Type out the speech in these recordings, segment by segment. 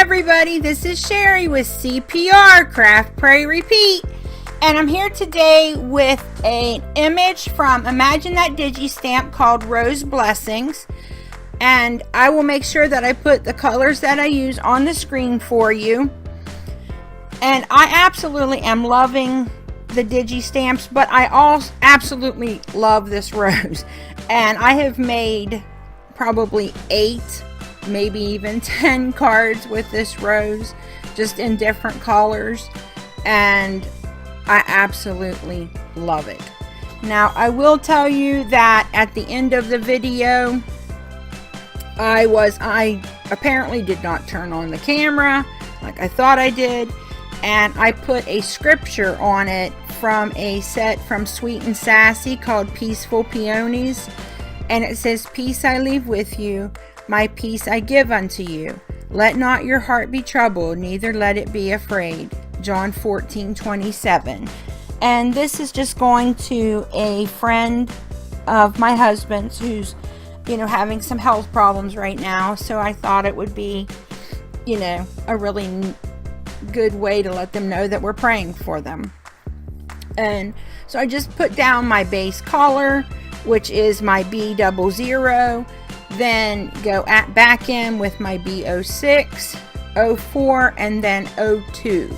everybody, this is Sherry with CPR, Craft, Pray, Repeat, and I'm here today with an image from Imagine That Digi-Stamp called Rose Blessings, and I will make sure that I put the colors that I use on the screen for you. And I absolutely am loving the Digi-Stamps, but I also absolutely love this rose, and I have made probably 8, maybe even 10 cards with this rose, just in different colors, and I absolutely love it. Now I will tell you that at the end of the video I apparently did not turn on the camera like I thought I did, and I put a scripture on it from a set from Sweet and Sassy called Peaceful Peonies, and it says, "Peace I leave with you, my peace I give unto you. Let not your heart be troubled, neither let it be afraid." John 14:27. And this is just going to a friend of my husband's who's, having some health problems right now. So I thought it would be, a really good way to let them know that we're praying for them. And so I just put down my base color, which is my B00, then go back in with my B06, 04, and then 02.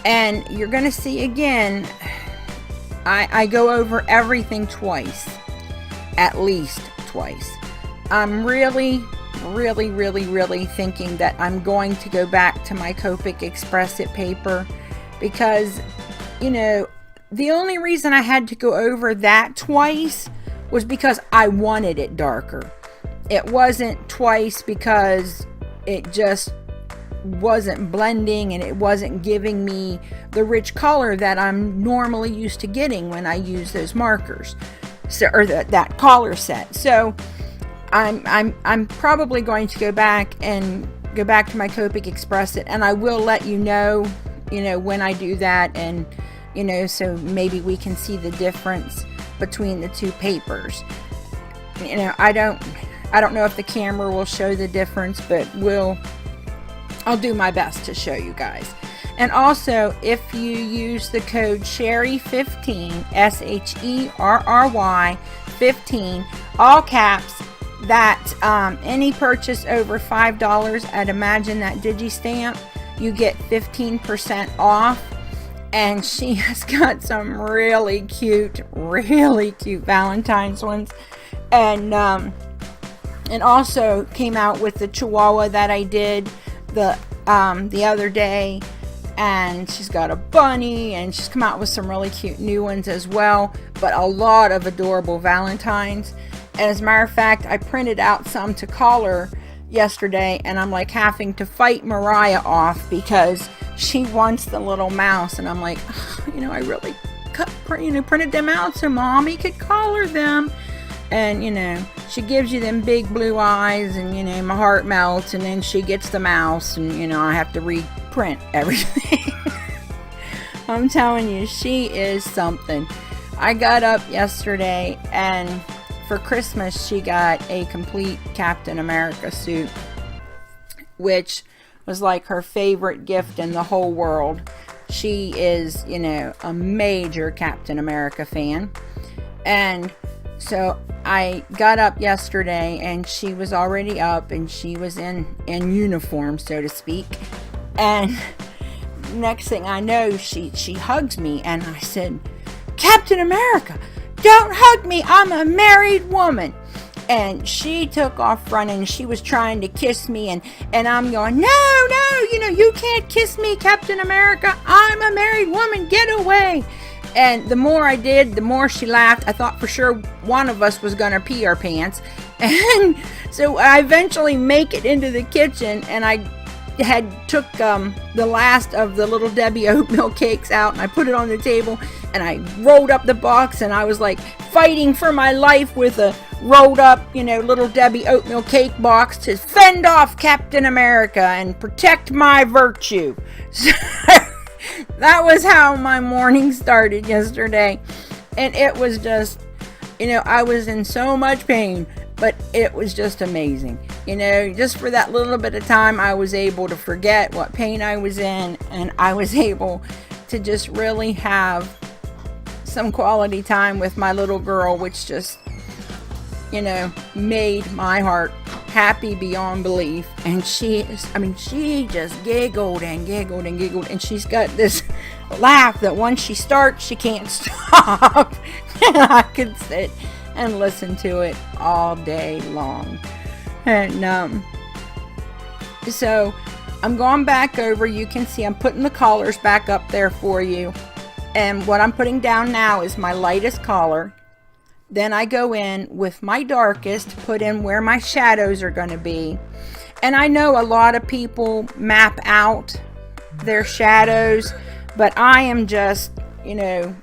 And you're going to see again, I go over everything twice, at least twice. I'm really thinking that I'm going to go back to my Copic Express It paper, because, the only reason I had to go over that twice was because I wanted it darker. It wasn't twice because it just wasn't blending and it wasn't giving me the rich color that I'm normally used to getting when I use those markers, or that color set. So I'm probably going to go back to my Copic Express It, and I will let you know when I do that, and so maybe we can see the difference between the two papers. I don't know if the camera will show the difference, but I'll do my best to show you guys. And also, if you use the code SHERRY15, SHERRY 15, all caps, that any purchase over $5 at Imagine That Digi-Stamp, you get 15% off. And she has got some really cute Valentine's ones, and also came out with the Chihuahua that I did the other day, and she's got a bunny, and she's come out with some really cute new ones as well, but a lot of adorable Valentines. And as a matter of fact, I printed out some to call her yesterday, and I'm like having to fight Mariah off because she wants the little mouse, and I'm like, I really printed them out so mommy could color them. And she gives you them big blue eyes, and my heart melts, and then she gets the mouse, and I have to reprint everything. I'm telling you, she is something. I got up yesterday, and for Christmas she got a complete Captain America suit, which was like her favorite gift in the whole world. She is, a major Captain America fan. And so I got up yesterday, and she was already up, and she was in uniform, so to speak. And next thing I know, she hugs me, and I said, "Captain America, don't hug me, I'm a married woman." And she took off running. She was trying to kiss me, and I'm going, no, you can't kiss me, Captain America. I'm a married woman, get away. And the more I did, the more she laughed. I thought for sure one of us was going to pee our pants. And so I eventually make it into the kitchen, and I had took the last of the Little Debbie oatmeal cakes out, and I put it on the table, and I rolled up the box, and I was like fighting for my life with a rolled up, Little Debbie oatmeal cake box to fend off Captain America and protect my virtue. So that was how my morning started yesterday, and it was just, I was in so much pain, but it was just amazing. You know, just for that little bit of time, I was able to forget what pain I was in, and I was able to just really have some quality time with my little girl, which just, you know, made my heart happy beyond belief. And she just giggled and giggled and giggled, and she's got this laugh that once she starts, she can't stop. And I could sit and listen to it all day long. And so I'm going back over. You can see I'm putting the collars back up there for you. And what I'm putting down now is my lightest collar. Then I go in with my darkest, put in where my shadows are going to be. And I know a lot of people map out their shadows, but I am just, you know,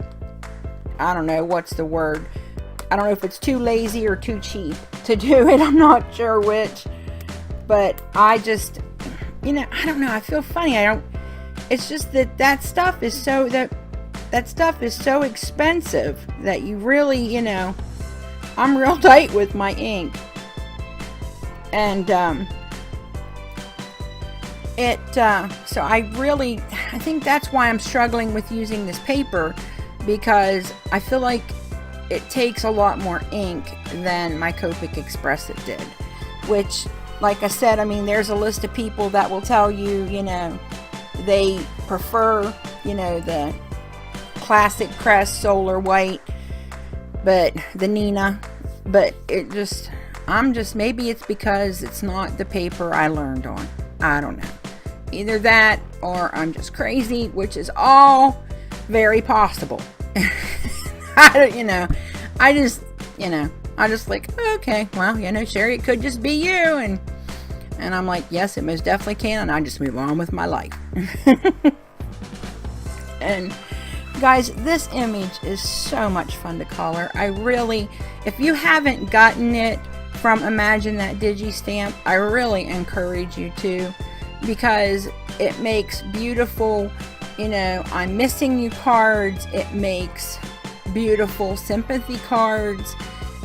I don't know what's the word. I don't know if it's too lazy or too cheap to do it. I'm not sure which. But I just, you know, I don't know. I feel funny. It's just that stuff is so, that stuff is so expensive that you really, you know, I'm real tight with my ink. And so I think that's why I'm struggling with using this paper, because I feel like it takes a lot more ink than my Copic Expressive did, which, like I said, I mean, there's a list of people that will tell you, you know, they prefer, you know, the classic Crest Solar White, but the Nina, but maybe it's because it's not the paper I learned on. I don't know. Either that or I'm just crazy, which is all very possible. I just like, okay, well, you know, Sherry, it could just be you. And I'm like, yes, it most definitely can. And I just move on with my life. And guys, this image is so much fun to color. If you haven't gotten it from Imagine That Digi-Stamp, I really encourage you to, because it makes beautiful, you know, I'm missing you cards. It makes beautiful sympathy cards.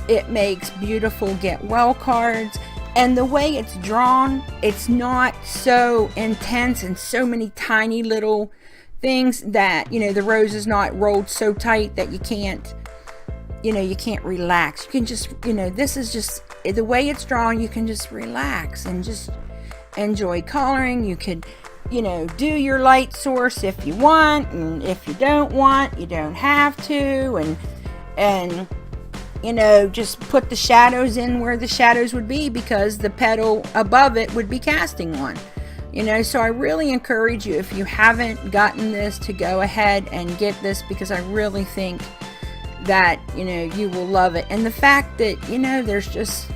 It makes beautiful get well cards. And the way it's drawn, it's not so intense and so many tiny little things that, you know, the rose is not rolled so tight that you can't relax. You can just, you know, this is just the way it's drawn. You can just relax and just enjoy coloring. You could, you know, do your light source if you want, and if you don't want, you don't have to, and you know, just put the shadows in where the shadows would be, because the petal above it would be casting one. You know, so I really encourage you, if you haven't gotten this, to go ahead and get this, because I really think that, you know, you will love it. And the fact that, you know, there's just,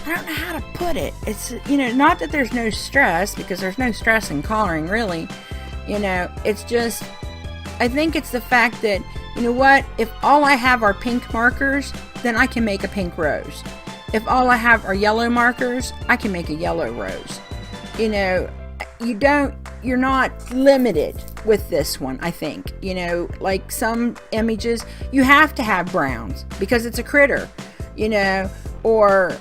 I don't know how to put it. It's, you know, not that there's no stress, because there's no stress in coloring, really. You know, it's just, I think it's the fact that, you know what, if all I have are pink markers, then I can make a pink rose. If all I have are yellow markers, I can make a yellow rose. You know, you're not limited with this one, I think. You know, like some images, you have to have browns because it's a critter, you know, or,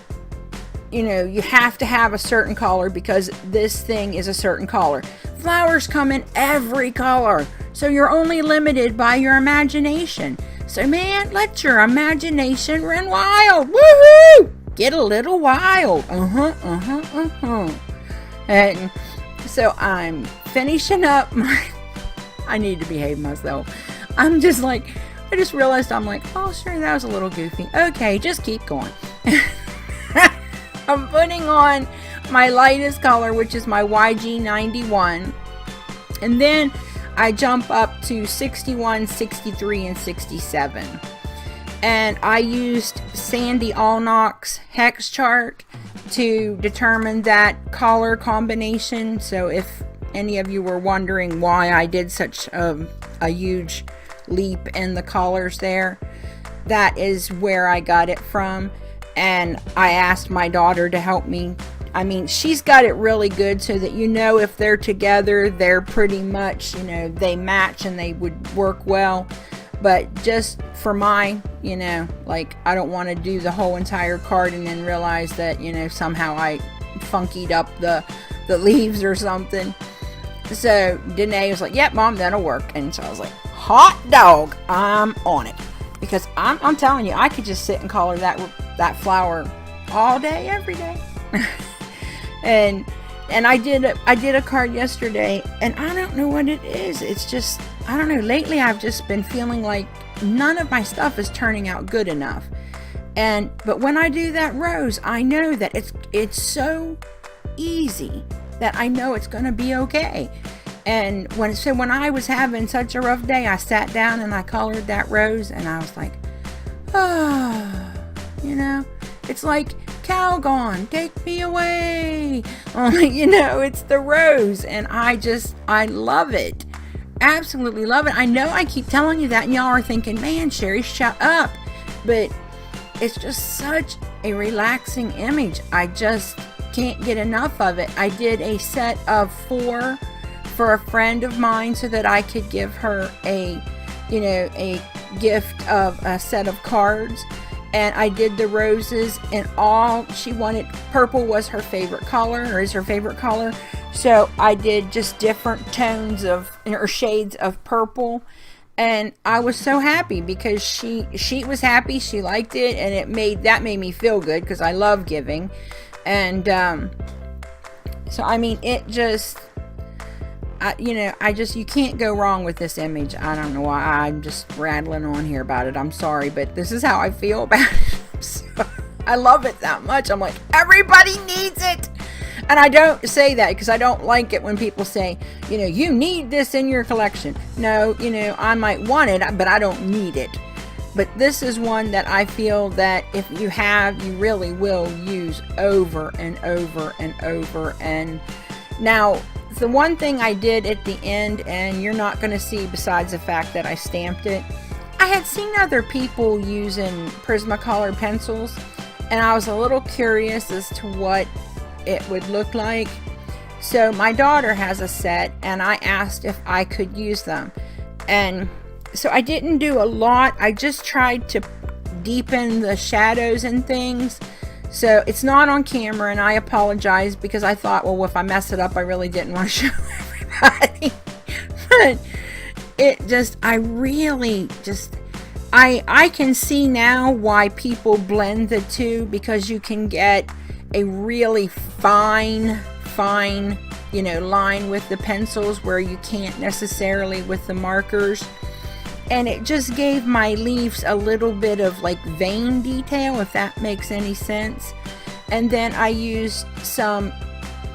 you know, you have to have a certain color because this thing is a certain color. Flowers come in every color, so you're only limited by your imagination. So man, let your imagination run wild. Woohoo! Get a little wild. And so I'm finishing up my, I need to behave myself. I'm just like, I just realized, I'm like, oh sure, that was a little goofy. Okay, just keep going. I'm putting on my lightest color, which is my YG91. And then I jump up to 61, 63, and 67. And I used Sandy Allnock's hex chart to determine that color combination. So if any of you were wondering why I did such a huge leap in the colors there, that is where I got it from. And I asked my daughter to help me. I mean, she's got it really good so that, you know, if they're together, they're pretty much, you know, they match and they would work well. But just for mine, you know, like, I don't want to do the whole entire card and then realize that, you know, somehow I funkied up the leaves or something. So Danae was like, yep, Mom, that'll work. And so I was like, hot dog, I'm on it. Because I'm telling you, I could just sit and color that flower all day, every day. and I did a card yesterday, and I don't know what it is. It's just, I don't know, lately I've just been feeling like none of my stuff is turning out good enough. But when I do that rose, I know that it's so easy that I know it's going to be okay. And when I was having such a rough day, I sat down and I colored that rose, and I was like, oh, you know, it's like Calgon, take me away. You know, it's the rose, and I love it. Absolutely love it. I know I keep telling you that, and y'all are thinking, man, Sherry, shut up. But it's just such a relaxing image. I just can't get enough of it. I did a set of 4 for a friend of mine so that I could give her a gift of a set of cards. And I did the roses, and all she wanted, purple was her favorite color, or is her favorite color. So I did just different tones or shades of purple. And I was so happy because she was happy, she liked it, and it made me feel good because I love giving. And so I mean, it just, you can't go wrong with this image. I don't know why I'm just rattling on here about it. I'm sorry, but this is how I feel about it. So, I love it that much. I'm like, everybody needs it. And I don't say that because I don't like it when people say, you need this in your collection. No, I might want it, but I don't need it. But this is one that I feel that if you have, you really will use over and over and over. And now, the one thing I did at the end, and you're not going to see besides the fact that I stamped it, I had seen other people using Prismacolor pencils, and I was a little curious as to what it would look like. So my daughter has a set, and I asked if I could use them. And so I didn't do a lot. I just tried to deepen the shadows and things. So it's not on camera, and I apologize because I thought, well, if I mess it up, I really didn't want to show everybody. But I can see now why people blend the two, because you can get a really fine, line with the pencils where you can't necessarily with the markers. And it just gave my leaves a little bit of like vein detail, if that makes any sense. And then I used some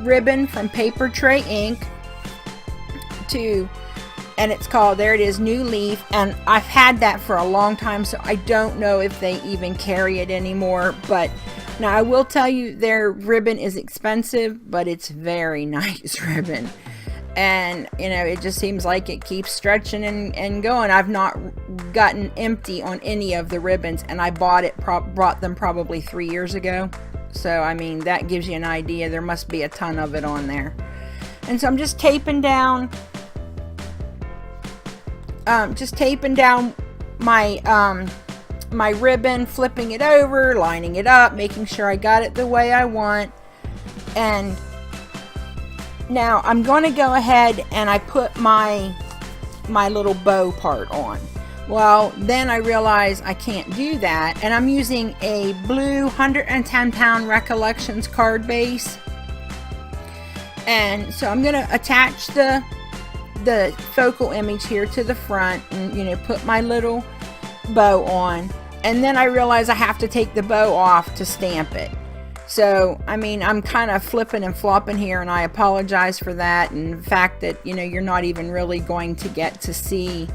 ribbon from Paper Tray Ink and it's called, there it is, New Leaf. And I've had that for a long time, so I don't know if they even carry it anymore. But now I will tell you, their ribbon is expensive, but it's very nice ribbon. And it just seems like it keeps stretching and going. I've not gotten empty on any of the ribbons, and I brought them probably 3 years ago. So I mean, that gives you an idea. There must be a ton of it on there. And so I'm just taping down my my ribbon, flipping it over, lining it up, making sure I got it the way I want. And now I'm going to go ahead and I put my little bow part on. Well, then I realize I can't do that, and I'm using a blue 110 pound Recollections card base. And so I'm going to attach the focal image here to the front and put my little bow on, and then I realize I have to take the bow off to stamp it. So I mean, I'm kind of flipping and flopping here, and I apologize for that, and the fact that you're not even really going to get to see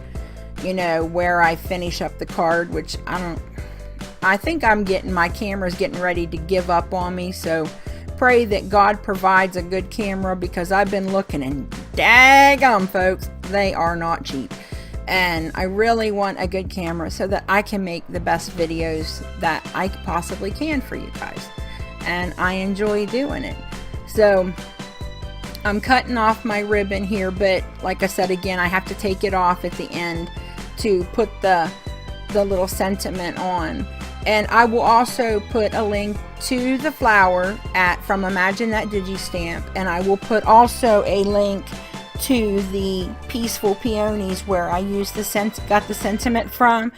where I finish up the card, which I think my camera's getting ready to give up on me. So pray that God provides a good camera, because I've been looking, and daggum folks, they are not cheap. And I really want a good camera so that I can make the best videos that I possibly can for you guys. And I enjoy doing it. So I'm cutting off my ribbon here, but like I said, again, I have to take it off at the end to put the little sentiment on. And I will also put a link to the flower from Imagine That Digi-Stamp, and I will put also a link to the Peaceful Peonies, where I used got the sentiment from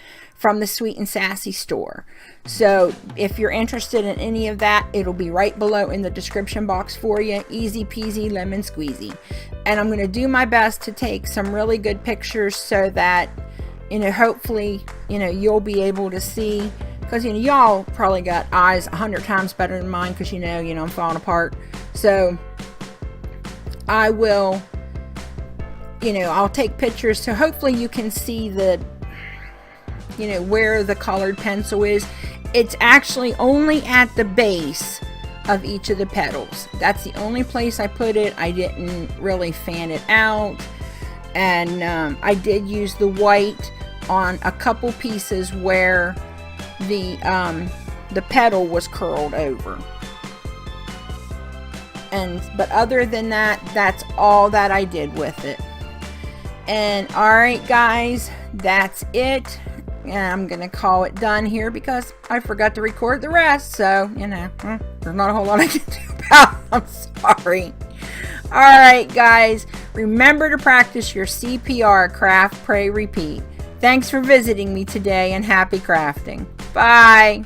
the Sweet and Sassy store. So if you're interested in any of that, it'll be right below in the description box for you. Easy peasy lemon squeezy. And I'm going to do my best to take some really good pictures so that, you know, hopefully, you know, you'll be able to see, because, you know, y'all probably got eyes 100 times better than mine, because you know I'm falling apart. So I will, you know, I'll take pictures so hopefully you can see the, you know, where the colored pencil is. It's actually only at the base of each of the petals. That's the only place I put it. I didn't really fan it out, and I did use the white on a couple pieces where the petal was curled over. But other than that, that's all that I did with it. And alright guys, that's it. And I'm gonna call it done here because I forgot to record the rest, so you know, there's not a whole lot I can do about it. I'm sorry. Alright guys, remember to practice your CPR, craft, pray, repeat. Thanks for visiting me today, and happy crafting. Bye.